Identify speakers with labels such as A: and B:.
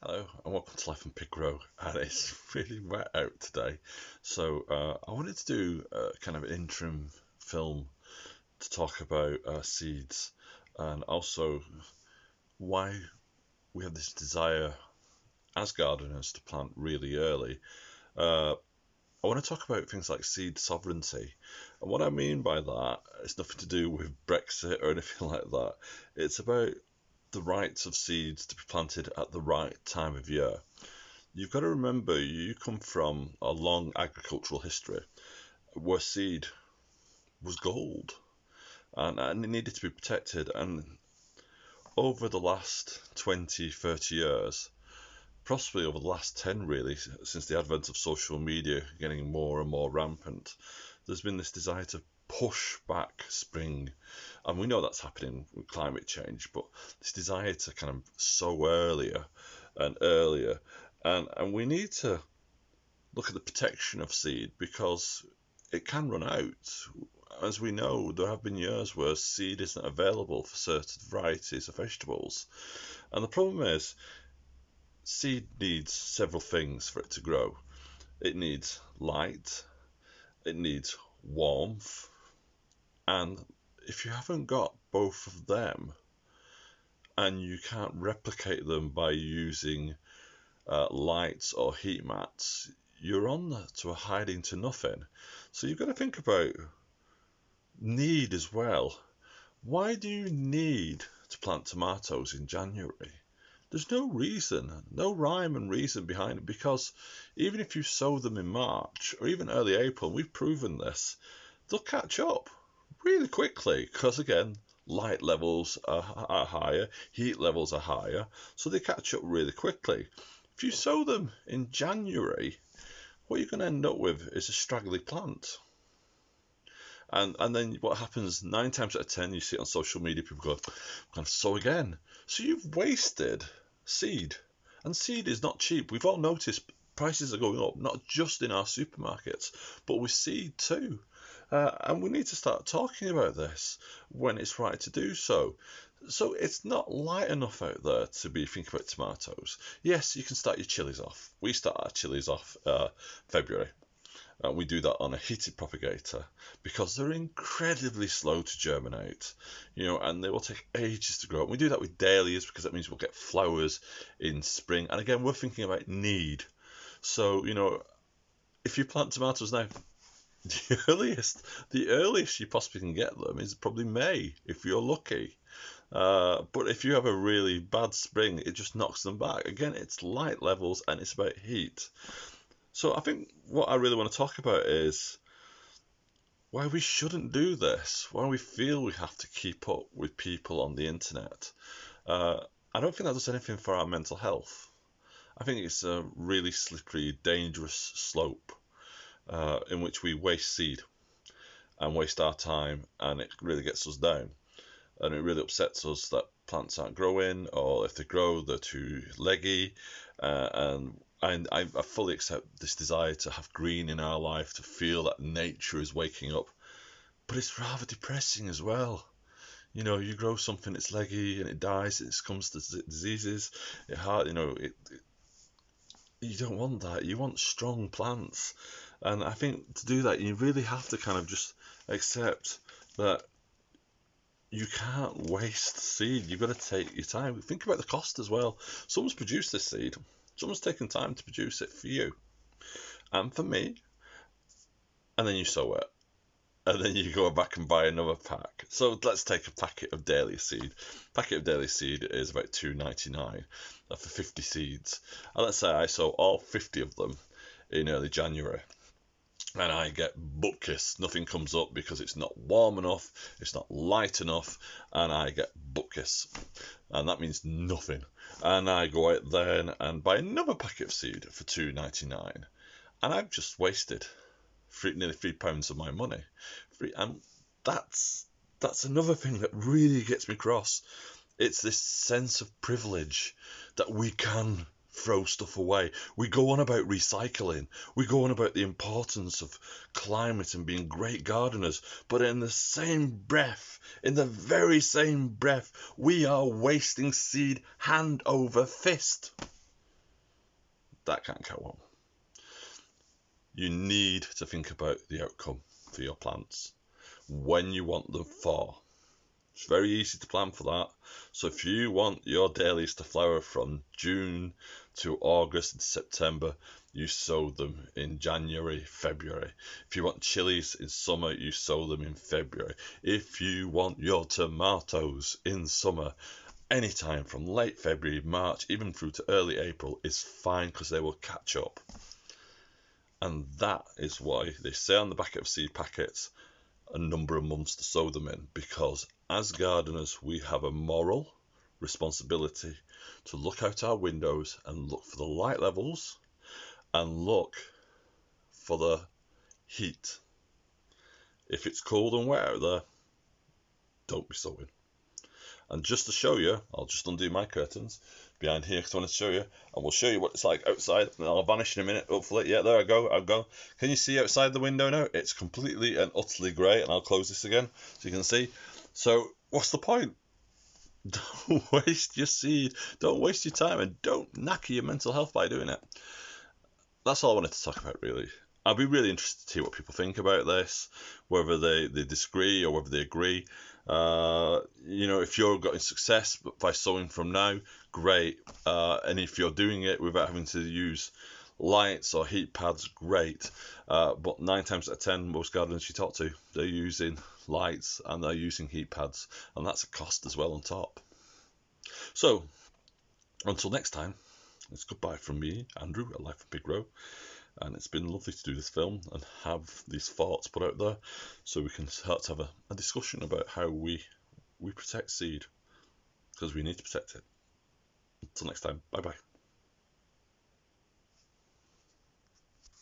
A: Hello and welcome to Life in Pig Row, and it's really wet out today, so I wanted to do kind of an interim film to talk about seeds and also why we have this desire as gardeners to plant really early. Uh, I want to talk about things like seed sovereignty, and what I mean by that is nothing to do with Brexit or anything like that. It's about the rights of seeds to be planted at the right time of year. You've got to remember, you come from a long agricultural history where seed was gold and it needed to be protected. And over the last 20, 30 years, possibly over the last 10 really, since the advent of social media getting more and more rampant, there's been this desire to push back spring. And we know that's happening with climate change, but this desire to kind of sow earlier and earlier. And we need to look at the protection of seed because it can run out. As we know, there have been years where seed isn't available for certain varieties of vegetables. And the problem is, seed needs several things for it to grow. It needs light, it needs warmth, and if you haven't got both of them and you can't replicate them by using lights or heat mats, you're on to a hiding to nothing. So you've got to think about need as well. Why do you need to plant tomatoes in January? There's no reason, no rhyme and reason behind it, because even if you sow them in March or even early April, we've proven this, they'll catch up really quickly because, again, light levels are higher, heat levels are higher, so they catch up really quickly. If you sow them in January, what you're going to end up with is a straggly plant. And then what happens 9 times out of 10, you see it on social media, people go, I'm going to sow again. So you've wasted seed. And seed is not cheap. We've all noticed prices are going up, not just in our supermarkets, but with seed too. And we need to start talking about this when it's right to do so. So it's not light enough out there to be thinking about tomatoes. Yes, you can start your chilies off. We start our chilies off February. We do that on a heated propagator because they're incredibly slow to germinate, and they will take ages to grow. And we do that with dahlias because that means we'll get flowers in spring. And again, we're thinking about need. So, if you plant tomatoes now, the earliest you possibly can get them is probably May if you're lucky. But if you have a really bad spring, it just knocks them back. Again, it's light levels and it's about heat. So I think what I really want to talk about is why we shouldn't do this, why we feel we have to keep up with people on the internet. I don't think that does anything for our mental health. I think it's a really slippery, dangerous slope in which we waste seed and waste our time, and it really gets us down. And it really upsets us that plants aren't growing, or if they grow, they're too leggy. And I fully accept this desire to have green in our life, to feel that nature is waking up. But it's rather depressing as well. You grow something, it's leggy, and it dies, it comes to diseases, you don't want that. You want strong plants. And I think to do that, you really have to kind of just accept that you can't waste seed. You've got to take your time. Think about the cost as well. Someone's produced this seed. Someone's taken time to produce it for you and for me. And then you sow it. And then you go back and buy another pack. So let's take a packet of dahlia seed. A packet of dahlia seed is about $2.99 for 50 seeds. And let's say I sow all 50 of them in early January. And I get bupkis. Nothing comes up because it's not warm enough, it's not light enough, and I get bupkis. And that means nothing. And I go out then and buy another packet of seed for $2.99. And I've just wasted nearly £3 of my money. And that's another thing that really gets me cross. It's this sense of privilege that we can throw stuff away. We go on about recycling. We go on about the importance of climate and being great gardeners. But in the very same breath, we are wasting seed hand over fist. that can't go on. You need to think about the outcome for your plants, when you want them for. It's very easy to plan for that. So if you want your dahlias to flower from June to August and September, you sow them in January, February. If you want chilies in summer, you sow them in February. If you want your tomatoes in summer, anytime from late February, March, even through to early April is fine, because they will catch up. And that is why they say on the back of seed packets a number of months to sow them in, because as gardeners we have a moral responsibility to look out our windows and look for the light levels and look for the heat. If it's cold and wet out there, don't be sowing. And just to show you, I'll just undo my curtains behind here because I want to show you, and we'll show you what it's like outside, and I'll vanish in a minute, hopefully. Yeah, there I go, I'll go. Can you see outside the window now? It's completely and utterly grey, and I'll close this again so you can see. So what's the point? Don't waste your seed, don't waste your time, and don't knacker your mental health by doing it. That's all I wanted to talk about, really. I'll be really interested to hear what people think about this, whether they disagree or whether they agree. If you're getting success by sowing from now, great. And if you're doing it without having to use lights or heat pads, great. But 9 times out of 10, most gardeners you talk to, they're using lights and they're using heat pads, and that's a cost as well on top. So, until next time, it's goodbye from me, Andrew, at Life from Pig Row. And it's been lovely to do this film and have these thoughts put out there, so we can start to have a discussion about how we protect seed, because we need to protect it. Until next time, bye bye.